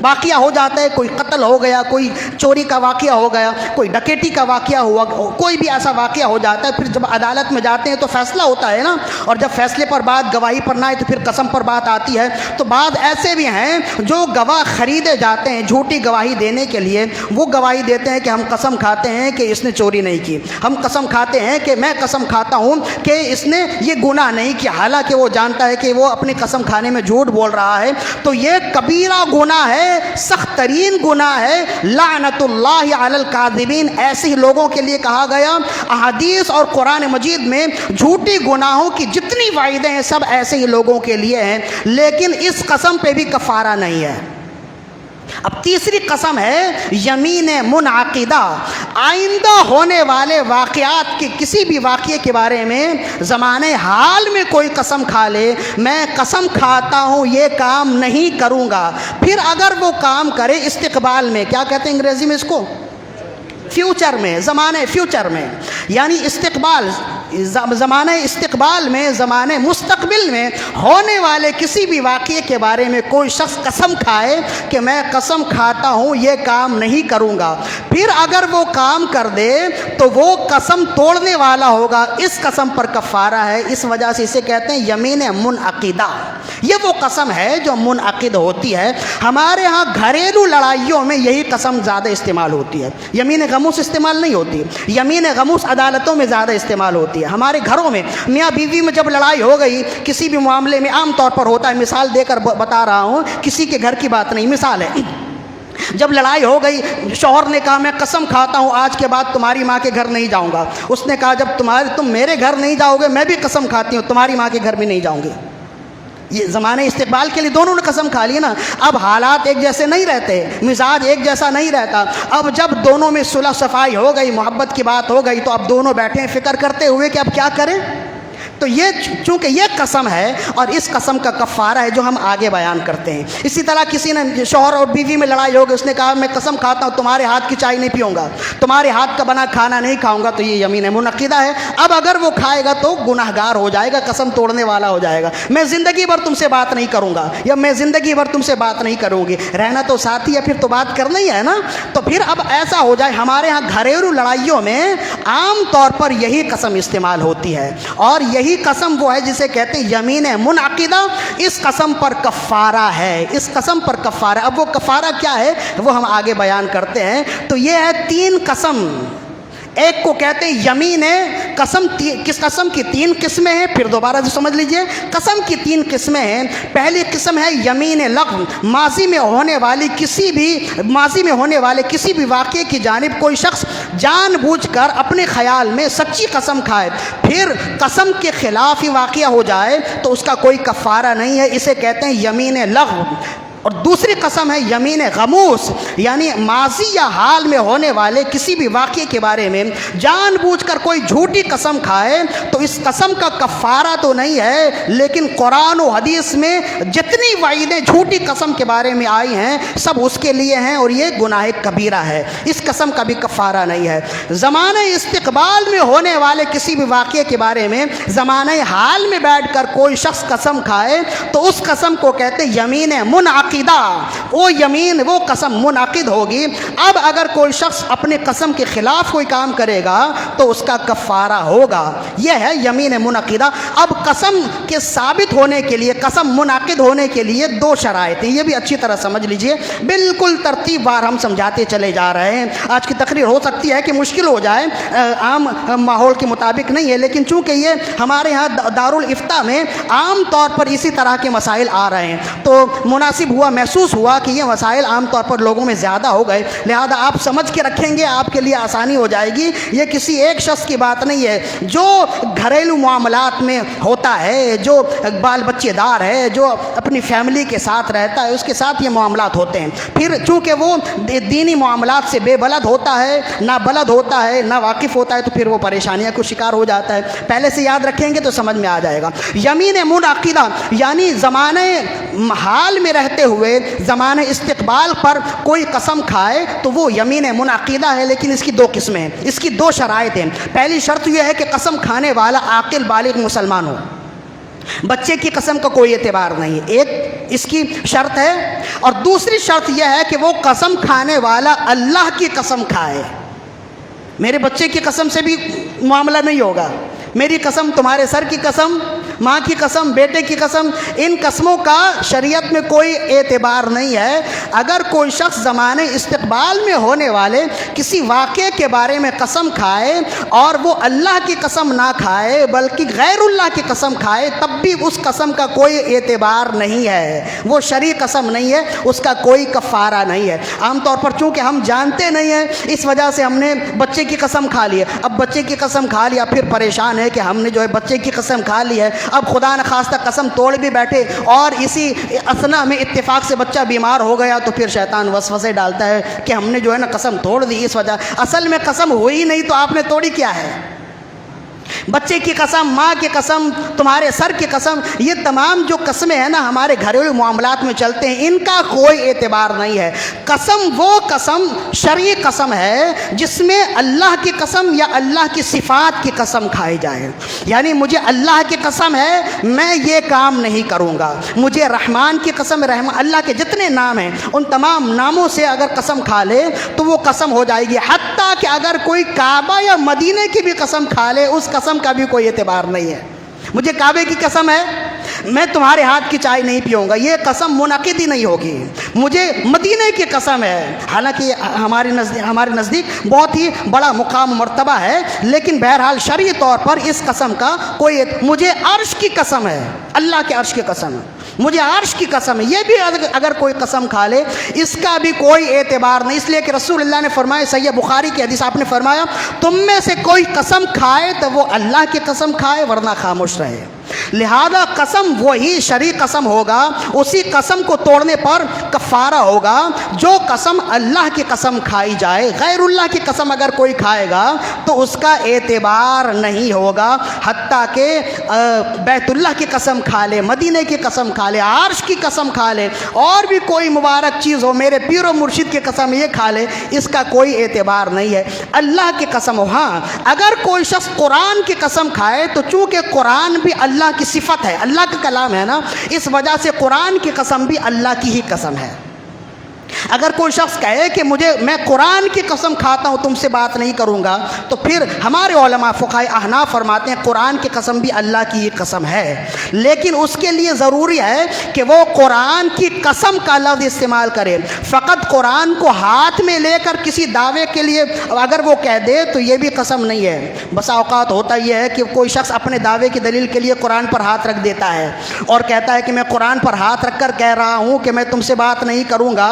واقعہ ہو جاتا ہے، کوئی قتل ہو گیا، کوئی چوری کا واقعہ ہو گیا، کوئی ڈکیٹی کا واقعہ ہوا، کوئی بھی ایسا واقعہ ہو جاتا ہے، پھر جب عدالت میں جاتے ہیں تو فیصلہ ہوتا ہے نا، اور جب فیصلے پر بات گواہی پر نہ آئے تو پھر قسم پر بات آتی ہے۔ تو بعض ایسے بھی ہیں جو گواہ خریدے جاتے ہیں جھوٹی گواہی دینے کے لیے، وہ گواہی دیتے ہیں کہ ہم قسم کھاتے ہیں کہ اس نے چوری نہیں کی، ہم قسم کھاتے ہیں کہ میں قسم کھاتا ہوں کہ اس نے یہ گناہ نہیں کیا، حالانکہ وہ جانتا ہے کہ وہ اپنی قسم کھانے میں جھوٹ بول رہا ہے۔ تو یہ کبیرہ گناہ ہے، سخت ترین گناہ ہے، لعنت اللہ علی الکاذبین۔ ایسے ہی لوگوں کے لیے کہا گیا، احادیث اور قرآن مجید میں جھوٹی گناہوں کی جتنی وعیدیں ہیں سب ایسے ہی لوگوں کے لیے ہیں، لیکن اس قسم پہ بھی کفارہ نہیں ہے۔ اب تیسری قسم ہے یمین منعقدہ، آئندہ ہونے والے واقعات کے کسی بھی واقعے کے بارے میں زمانے حال میں کوئی قسم کھا لے، میں قسم کھاتا ہوں یہ کام نہیں کروں گا، پھر اگر وہ کام کرے استقبال میں، کیا کہتے ہیں انگریزی میں اس کو، فیوچر میں، زمانے فیوچر میں، یعنی استقبال، زمانہ استقبال میں، زمانے مستقبل میں ہونے والے کسی بھی واقعے کے بارے میں کوئی شخص قسم کھائے کہ میں قسم کھاتا ہوں یہ کام نہیں کروں گا، پھر اگر وہ کام کر دے تو وہ قسم توڑنے والا ہوگا، اس قسم پر کفارہ ہے۔ اس وجہ سے اسے کہتے ہیں یمین منعقدہ۔ یہ وہ قسم ہے جو منعقد ہوتی ہے۔ ہمارے ہاں گھریلو لڑائیوں میں یہی قسم زیادہ استعمال ہوتی ہے، یمین غموس استعمال نہیں ہوتی۔ یمین غموس عدالتوں میں زیادہ استعمال ہوتی ہے۔ ہمارے گھروں میں میاں بیوی میں جب لڑائی ہو گئی کسی بھی معاملے میں، عام طور پر ہوتا ہے، مثال دے کر بتا رہا ہوں، کسی کے گھر کی بات نہیں، مثال ہے، جب لڑائی ہو گئی، شوہر نے کہا میں قسم کھاتا ہوں آج کے بعد تمہاری ماں کے گھر نہیں جاؤں گا، اس نے کہا جب تم میرے گھر نہیں جاؤ گے میں بھی قسم کھاتی ہوں تمہاری ماں کے گھر بھی نہیں جاؤں گی۔ یہ زمانے استقبال کے لیے دونوں نے قسم کھا لی نا۔ اب حالات ایک جیسے نہیں رہتے، مزاج ایک جیسا نہیں رہتا۔ اب جب دونوں میں صلح صفائی ہو گئی، محبت کی بات ہو گئی، تو اب دونوں بیٹھے ہیں فکر کرتے ہوئے کہ اب کیا کریں۔ تو یہ چونکہ یہ قسم ہے اور اس قسم کا کفارہ ہے جو ہم آگے بیان کرتے ہیں۔ اسی طرح کسی نے شوہر اور بیوی میں لڑائی ہو گئی، اس نے کہا میں قسم کھاتا ہوں تمہارے ہاتھ کی چائے نہیں پیوں گا، تمہارے ہاتھ کا بنا کھانا نہیں کھاؤں گا، تو یہ یمین منعقدہ ہے۔ اب اگر وہ کھائے گا تو گناہ گار ہو جائے گا، قسم توڑنے والا ہو جائے گا۔ میں زندگی بھر تم سے بات نہیں کروں گا، یا میں زندگی بھر تم سے بات نہیں کروں گی، رہنا تو ساتھ ہی ہے، پھر تو بات کرنا ہی ہے نا۔ تو پھر اب ایسا ہو جائے، ہمارے ہاں گھریلو لڑائیوں میں عام طور پر یہی قسم استعمال ہوتی ہے، اور یہی قسم وہ ہے جسے کہتے ہیں یمین منعقدہ۔ اس قسم پر کفارہ ہے، اس قسم پر کفارہ۔ اب وہ کفارہ کیا ہے وہ ہم آگے بیان کرتے ہیں۔ تو یہ ہے 3 قسم، ایک کو کہتے ہیں یمین قسم. کس قسم کی 3 قسمیں ہیں؟ پھر دوبارہ سے سمجھ لیجئے. قسم کی 3 قسمیں ہیں. پہلی قسم ہے یمین لغو، ماضی میں ہونے والے کسی بھی واقعے کی جانب کوئی شخص جان بوجھ کر اپنے خیال میں سچی قسم کھائے، پھر قسم کے خلاف ہی واقعہ ہو جائے تو اس کا کوئی کفارہ نہیں ہے. اسے کہتے ہیں یمین لغو. اور دوسری قسم ہے یمین غموس، یعنی ماضی یا حال میں ہونے والے کسی بھی واقعے کے بارے میں جان بوجھ کر کوئی جھوٹی قسم کھائے تو اس قسم کا کفارہ تو نہیں ہے، لیکن قرآن و حدیث میں جتنی وعیدیں جھوٹی قسم کے بارے میں آئی ہیں سب اس کے لیے ہیں، اور یہ گناہ کبیرہ ہے. اس قسم کا بھی کفارہ نہیں ہے. زمانہ استقبال میں ہونے والے کسی بھی واقعے کے بارے میں زمانہ حال میں بیٹھ کر کوئی شخص قسم کھائے تو اس قسم کو کہتے ہیں یمین منعقدہ. وہ قسم منعقد ہوگی. اب اگر کوئی شخص اپنے قسم کے خلاف کوئی کام کرے گا تو اس کا کفارہ ہوگا. یہ ہے یمین منعقدہ. اب قسم کے ثابت ہونے کے لیے، قسم منعقد ہونے کے لیے 2 شرائط ہیں. یہ بھی اچھی طرح سمجھ لیجئے، بالکل ترتیب وار ہم سمجھاتے چلے جا رہے ہیں. آج کی تقریر ہو سکتی ہے کہ مشکل ہو جائے، عام ماحول کے مطابق نہیں ہے، لیکن چونکہ یہ ہمارے ہاں دارالافتاء میں عام طور پر اسی طرح کے مسائل آ رہے ہیں تو مناسب محسوس ہوا کہ یہ مسائل عام طور پر لوگوں میں زیادہ ہو گئے، لہذا آپ سمجھ کے رکھیں گے، آپ کے لیے آسانی ہو جائے گی. یہ کسی ایک شخص کی بات نہیں ہے. جو گھریلو معاملات میں ہوتا ہے، جو بال بچے دار ہے، جو اپنی فیملی کے ساتھ رہتا ہے، اس کے ساتھ یہ معاملات ہوتے ہیں. پھر چونکہ وہ دینی معاملات سے بے بلد ہوتا ہے، نہ بلد ہوتا ہے، نہ واقف ہوتا ہے، تو پھر وہ پریشانیاں کو شکار ہو جاتا ہے. پہلے سے یاد رکھیں گے تو سمجھ میں آ جائے گا. یمین منعقدہ یعنی زمانے حال میں رہتے ہوئے زمانہ استقبال پر کوئی قسم کھائے تو وہ یمین منعقدہ ہے. لیکن اس کی 2 قسمیں ہیں، اس کی 2 شرائط ہیں. پہلی شرط یہ ہے کہ قسم کھانے والا عاقل بالغ مسلمان ہو. بچے کی قسم کا کوئی اعتبار نہیں، ایک اس کی شرط ہے. اور دوسری شرط یہ ہے کہ وہ قسم کھانے والا اللہ کی قسم کھائے. میرے بچے کی قسم سے بھی معاملہ نہیں ہوگا. میری قسم، تمہارے سر کی قسم، ماں کی قسم، بیٹے کی قسم، ان قسموں کا شریعت میں کوئی اعتبار نہیں ہے. اگر کوئی شخص زمانے استقبال میں ہونے والے کسی واقعے کے بارے میں قسم کھائے اور وہ اللہ کی قسم نہ کھائے بلکہ غیر اللہ کی قسم کھائے، تب بھی اس قسم کا کوئی اعتبار نہیں ہے. وہ شرعی قسم نہیں ہے، اس کا کوئی کفارہ نہیں ہے. عام طور پر چونکہ ہم جانتے نہیں ہیں اس وجہ سے ہم نے بچے کی قسم کھا لی ہے. اب بچے کی قسم کھا لیا پھر پریشان ہے کہ ہم نے جو ہے بچے کی قسم کھا لی ہے. اب خدا نخواستہ قسم توڑ بھی بیٹھے اور اسی اثنا میں اتفاق سے بچہ بیمار ہو گیا تو پھر شیطان وسوسے ڈالتا ہے کہ ہم نے جو ہے نا قسم توڑ دی. اس وجہ اصل میں قسم ہوئی نہیں تو آپ نے توڑی کیا ہے؟ بچے کی قسم، ماں کی قسم، تمہارے سر کی قسم، یہ تمام جو قسمیں ہیں نا ہمارے گھریلو معاملات میں چلتے ہیں، ان کا کوئی اعتبار نہیں ہے. قسم وہ قسم شرعی قسم ہے جس میں اللہ کی قسم یا اللہ کی صفات کی قسم کھائی جائے. یعنی مجھے اللہ کی قسم ہے میں یہ کام نہیں کروں گا. مجھے رحمان کی قسم، اللہ کے جتنے نام ہیں ان تمام ناموں سے اگر قسم کھا لے تو وہ قسم ہو جائے گی. حتیٰ کہ اگر کوئی کعبہ یا مدینے کی بھی قسم کھا لے اس قسم کا بھی کوئی اعتبار نہیں ہے. مجھے کعبے کی قسم ہے میں تمہارے ہاتھ کی چائے نہیں پیوں گا، یہ قسم منعقد ہی نہیں ہوگی. مجھے مدینے کی قسم ہے، حالانکہ ہمارے نزدیک بہت ہی بڑا مقام و مرتبہ ہے، لیکن بہرحال شرعی طور پر اس قسم کا کوئی. مجھے عرش کی قسم ہے، اللہ کے عرش کی قسم ہے، مجھے عرش کی قسم ہے، یہ بھی اگر کوئی قسم کھا لے اس کا بھی کوئی اعتبار نہیں. اس لیے کہ رسول اللہ نے فرمایا، صحیح بخاری کی حدیث، آپ نے فرمایا تم میں سے کوئی قسم کھائے تو وہ اللہ کی قسم کھائے ورنہ خاموش رہے. لہذا قسم وہی شرعی قسم ہوگا، اسی قسم کو توڑنے پر کفارہ ہوگا. جو قسم اللہ کی قسم کھائی جائے، غیر اللہ کی قسم اگر کوئی کھائے گا تو اس کا اعتبار نہیں ہوگا. حتیٰ کہ بیت اللہ کی قسم کھا لے، مدینے کی قسم کھا لے، عرش کی قسم کھا لے، اور بھی کوئی مبارک چیز ہو، میرے پیر و مرشد کی قسم یہ کھا لے، اس کا کوئی اعتبار نہیں ہے. اللہ کی قسم ہو. ہاں اگر کوئی شخص قرآن کی قسم کھائے تو چونکہ قرآن بھی اللہ کی صفت ہے، اللہ کا کلام ہے نا، اس وجہ سے قرآن کی قسم بھی اللہ کی ہی قسم ہے. اگر کوئی شخص کہے کہ میں قرآن کی قسم کھاتا ہوں تم سے بات نہیں کروں گا، تو پھر ہمارے علماء فقہائے احناف فرماتے ہیں قرآن کی قسم بھی اللہ کی ہی قسم ہے، لیکن اس کے لیے ضروری ہے کہ وہ قرآن کی قسم کا لفظ استعمال کرے۔ فقط قرآن کو ہاتھ میں لے کر کسی دعوے کے لیے اگر وہ کہہ دے تو یہ بھی قسم نہیں ہے۔ بسا اوقات ہوتا یہ ہے کہ کوئی شخص اپنے دعوے کی دلیل کے لیے قرآن پر ہاتھ رکھ دیتا ہے اور کہتا ہے کہ میں قرآن پر ہاتھ رکھ کر کہہ رہا ہوں کہ میں تم سے بات نہیں کروں گا۔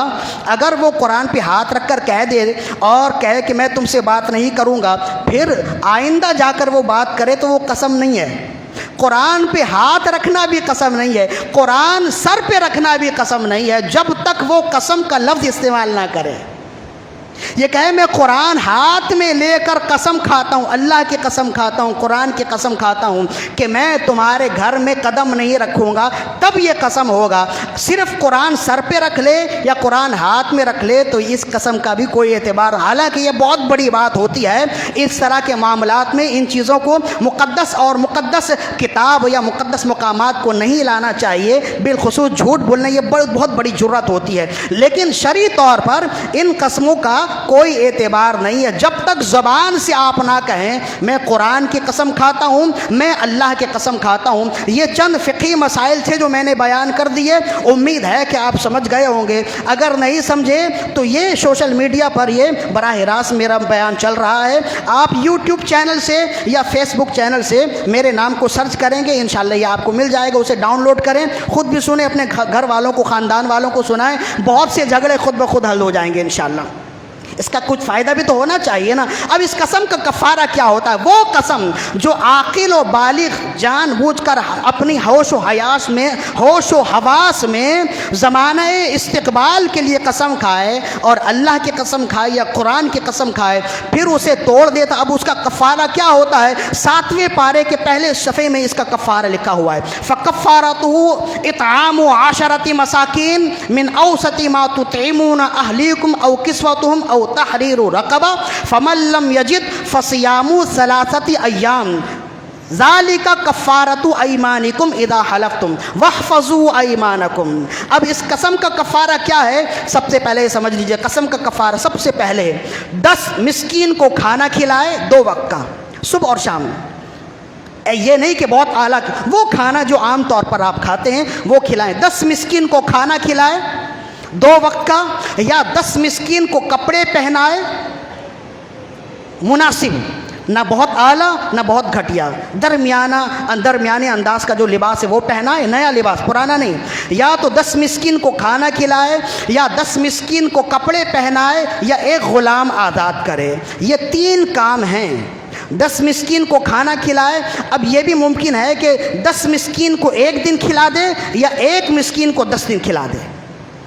اگر وہ قرآن پہ ہاتھ رکھ کر کہہ دے اور کہے کہ میں تم سے بات نہیں کروں گا، پھر آئندہ جا کر وہ بات کرے تو وہ قسم نہیں ہے۔ قرآن پہ ہاتھ رکھنا بھی قسم نہیں ہے، قرآن سر پہ رکھنا بھی قسم نہیں ہے، جب تک وہ قسم کا لفظ استعمال نہ کرے۔ یہ کہے میں قرآن ہاتھ میں لے کر قسم کھاتا ہوں، اللہ کی قسم کھاتا ہوں، قرآن کی قسم کھاتا ہوں کہ میں تمہارے گھر میں قدم نہیں رکھوں گا، تب یہ قسم ہوگا۔ صرف قرآن سر پہ رکھ لے یا قرآن ہاتھ میں رکھ لے تو اس قسم کا بھی کوئی اعتبار، حالانکہ یہ بہت بڑی بات ہوتی ہے۔ اس طرح کے معاملات میں ان چیزوں کو مقدس اور مقدس کتاب یا مقدس مقامات کو نہیں لانا چاہیے، بالخصوص جھوٹ بولنا یہ بہت بڑی جرات ہوتی ہے، لیکن شرعی طور پر ان قسموں کا کوئی اعتبار نہیں ہے جب تک زبان سے آپ نہ کہیں میں قرآن کی قسم کھاتا ہوں، میں اللہ کی قسم کھاتا ہوں۔ یہ چند فقہی مسائل تھے جو میں نے بیان کر دیے، امید ہے کہ آپ سمجھ گئے ہوں گے۔ اگر نہیں سمجھے تو یہ سوشل میڈیا پر یہ براہ راست میرا بیان چل رہا ہے، آپ یوٹیوب چینل سے یا فیس بک چینل سے میرے نام کو سرچ کریں گے، انشاءاللہ یہ آپ کو مل جائے گا، اسے ڈاؤن لوڈ کریں، خود بھی سنیں، اپنے گھر والوں کو، خاندان والوں کو سنائیں، بہت سے جھگڑے خود بخود حل ہو جائیں گے انشاءاللہ۔ اس کا کچھ فائدہ بھی تو ہونا چاہیے نا۔ اب اس قسم کا کفارہ کیا ہوتا ہے؟ وہ قسم جو عاقل و بالغ جان بوجھ کر اپنی ہوش و حواس میں زمانہ استقبال کے لیے قسم کھائے اور اللہ کی قسم کھائے یا قرآن کی قسم کھائے پھر اسے توڑ دیتا، اب اس کا کفارہ کیا ہوتا ہے؟ 7ویں پارے کے پہلے صفحے میں اس کا کفارہ لکھا ہوا ہے، فَكَفَّارَتُهُ اِطْعَامُ 10 مساکین من اوسط ما تطعمون اہلیکم او کسوتہم او تحریر رقبہ فمن لم یجد فصیام 3 ایام ذالک کفارۃ ایمانکم اذا حلفتم واحفظوا ایمانکم۔ اب اس قسم کا کفارہ کیا ہے؟ سب سے پہلے سمجھ لیجئے، قسم کا کفارہ سب سے پہلے 10 مسکین کو کھانا کھلائے 2 وقت کا، صبح اور شام۔ یہ نہیں کہ بہت اعلیٰ وہ کھانا جو عام طور پر آپ کھاتے ہیں وہ کھلائیں، 10 مسکین کو کھانا کھلائے 2 وقت کا، یا 10 مسکین کو کپڑے پہنائے مناسب، نہ بہت اعلیٰ نہ بہت گھٹیا، درمیانے انداز کا جو لباس ہے وہ پہنائے، نیا لباس پرانا نہیں، یا تو 10 مسکین کو کھانا کھلائے یا 10 مسکین کو کپڑے پہنائے یا ایک غلام آزاد کرے۔ یہ 3 کام ہیں۔ 10 مسکین کو کھانا کھلائے، اب یہ بھی ممکن ہے کہ 10 مسکین کو 1 دن کھلا دے یا 1 مسکین کو 10 دن کھلا دے،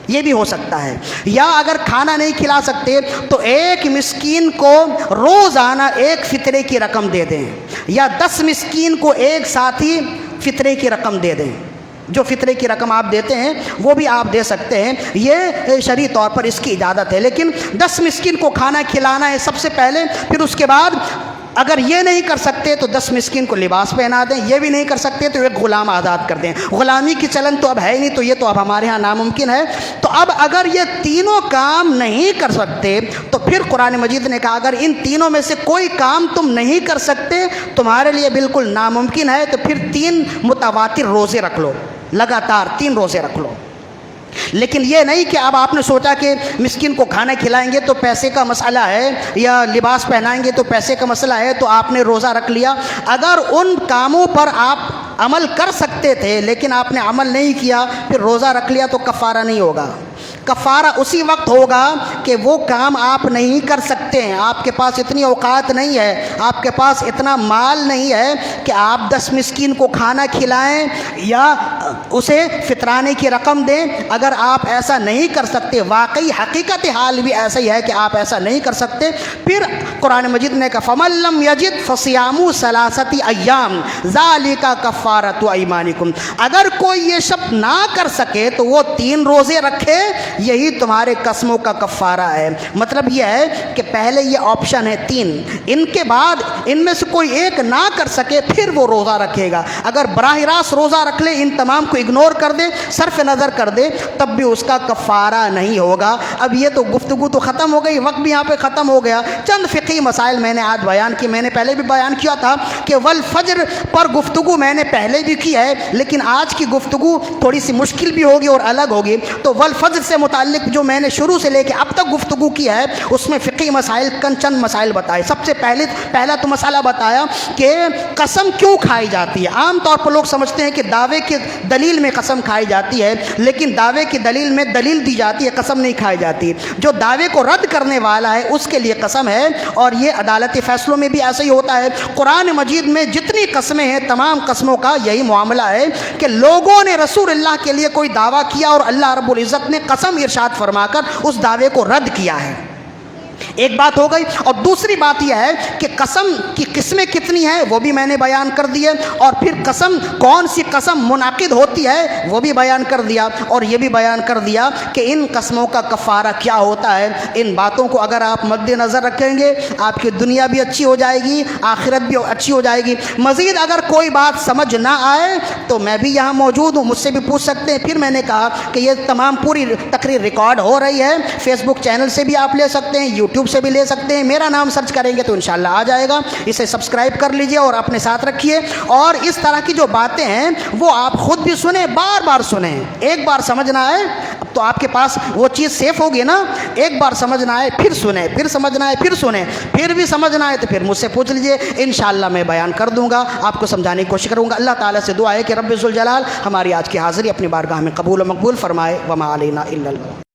یہ بھی ہو سکتا ہے۔ یا اگر کھانا نہیں کھلا سکتے تو 1 مسکین کو روزانہ 1 فطرے کی رقم دے دیں، یا 10 مسکین کو ایک ساتھ ہی فطرے کی رقم دے دیں۔ جو فطرے کی رقم آپ دیتے ہیں وہ بھی آپ دے سکتے ہیں، یہ شرعی طور پر اس کی اجازت ہے، لیکن 10 مسکین کو کھانا کھلانا ہے سب سے پہلے، پھر اس کے بعد اگر یہ نہیں کر سکتے تو 10 مسکین کو لباس پہنا دیں، یہ بھی نہیں کر سکتے تو 1 غلام آزاد کر دیں۔ غلامی کی چلن تو اب ہے ہی نہیں، تو یہ تو اب ہمارے ہاں ناممکن ہے۔ تو اب اگر یہ تینوں کام نہیں کر سکتے تو پھر قرآن مجید نے کہا اگر ان تینوں میں سے کوئی کام تم نہیں کر سکتے تمہارے لیے بالکل ناممکن ہے تو پھر 3 متواتر روزے رکھ لو، لگاتار 3 روزے رکھ لو۔ لیکن یہ نہیں کہ اب آپ نے سوچا کہ مسکین کو کھانا کھلائیں گے تو پیسے کا مسئلہ ہے یا لباس پہنائیں گے تو پیسے کا مسئلہ ہے تو آپ نے روزہ رکھ لیا۔ اگر ان کاموں پر آپ عمل کر سکتے تھے لیکن آپ نے عمل نہیں کیا پھر روزہ رکھ لیا تو کفارہ نہیں ہوگا۔ کفارہ اسی وقت ہوگا کہ وہ کام آپ نہیں کر سکتے ہیں، آپ کے پاس اتنی اوقات نہیں ہے، آپ کے پاس اتنا مال نہیں ہے کہ آپ 10 مسکین کو کھانا کھلائیں یا اسے فطرانے کی رقم دیں۔ اگر آپ ایسا نہیں کر سکتے، واقعی حقیقت حال بھی ایسا ہی ہے کہ آپ ایسا نہیں کر سکتے، پھر قرآن مجید نے کہا فَمَن لَّمْ يَجِدْ فَصِيَامُ 3 ایام ذَلِکَ کَفَّارَۃُ ایمانکم۔ اگر کوئی یہ سب نہ کر سکے تو وہ 3 روزے رکھے، یہی تمہارے قسموں کا کفارہ ہے۔ مطلب یہ ہے کہ پہلے یہ آپشن ہے 3، ان کے بعد ان میں سے کوئی ایک نہ کر سکے پھر وہ روزہ رکھے گا۔ اگر براہ راست روزہ رکھ لے ان تمام تمام کو اگنور کر دے، صرف نظر کر دے، تب بھی اس کا کفارہ نہیں ہوگا۔ اب یہ تو گفتگو تو ختم ہو گئی، وقت بھی یہاں پہ ختم ہو گیا۔ چند فقہی مسائل میں نے آج بیان کی، میں نے پہلے بھی بیان کیا تھا کہ والفجر پر گفتگو میں نے پہلے بھی کی ہے، لیکن آج کی گفتگو تھوڑی سی مشکل بھی ہوگی اور الگ ہوگی۔ تو والفجر سے متعلق جو میں نے شروع سے لے کے اب تک گفتگو کی ہے، اس میں فقہی مسائل چند مسائل بتائے۔ سب سے پہلا تو مسئلہ بتایا کہ قسم کیوں کھائی جاتی ہے۔ عام طور پر لوگ سمجھتے ہیں کہ دعوے کی دلیل میں قسم کھائی جاتی ہے، لیکن دعوے کی دلیل میں دلیل دی جاتی ہے، قسم نہیں کھائی جاتی۔ جو دعوے کو رد کرنے والا ہے اس کے لیے قسم ہے، اور یہ عدالتی فیصلوں میں بھی ایسا ہی ہوتا ہے۔ قرآن مجید میں جتنی قسمیں ہیں، تمام قسموں کا یہی معاملہ ہے کہ لوگوں نے رسول اللہ کے لیے کوئی دعویٰ کیا اور اللہ رب العزت نے قسم ارشاد فرما کر اس دعوے کو رد کیا ہے۔ ایک بات ہو گئی، اور دوسری بات یہ ہے کہ قسم کی قسمیں کتنی ہیں وہ بھی میں نے بیان کر دی ہے، اور پھر قسم کون سی قسم منعقد ہوتی ہے وہ بھی بیان کر دیا، اور یہ بھی بیان کر دیا کہ ان قسموں کا کفارہ کیا ہوتا ہے۔ ان باتوں کو اگر آپ مد نظر رکھیں گے، آپ کی دنیا بھی اچھی ہو جائے گی، آخرت بھی اچھی ہو جائے گی۔ مزید اگر کوئی بات سمجھ نہ آئے تو میں بھی یہاں موجود ہوں، مجھ سے بھی پوچھ سکتے ہیں۔ پھر میں نے کہا کہ یہ تمام پوری تقریر ریکارڈ ہو رہی ہے، فیس بک چینل سے بھی آپ لے سکتے ہیں، یوٹیوب سے بھی لے سکتے ہیں، میرا نام سرچ کریں گے تو انشاءاللہ آ جائے گا۔ اسے سبسکرائب کر لیجئے اور اپنے ساتھ رکھیے، اور اس طرح کی جو باتیں ہیں وہ آپ خود بھی سنیں، بار بار سنیں۔ ایک بار سمجھنا ہے اب تو آپ کے پاس وہ چیز سیف ہوگی نا، ایک بار سمجھنا ہے پھر سنیں، پھر سمجھنا ہے پھر سنیں، پھر بھی سمجھنا ہے تو پھر مجھ سے پوچھ لیجئے، انشاءاللہ میں بیان کر دوں گا، آپ کو سمجھانے کی کوشش کروں گا۔ اللہ تعالیٰ سے دعا ہے کہ رب ذوالجلال ہماری آج کی حاضری اپنی بارگاہ میں قبول و مقبول فرمائے۔ وما علینا الا البلاغ۔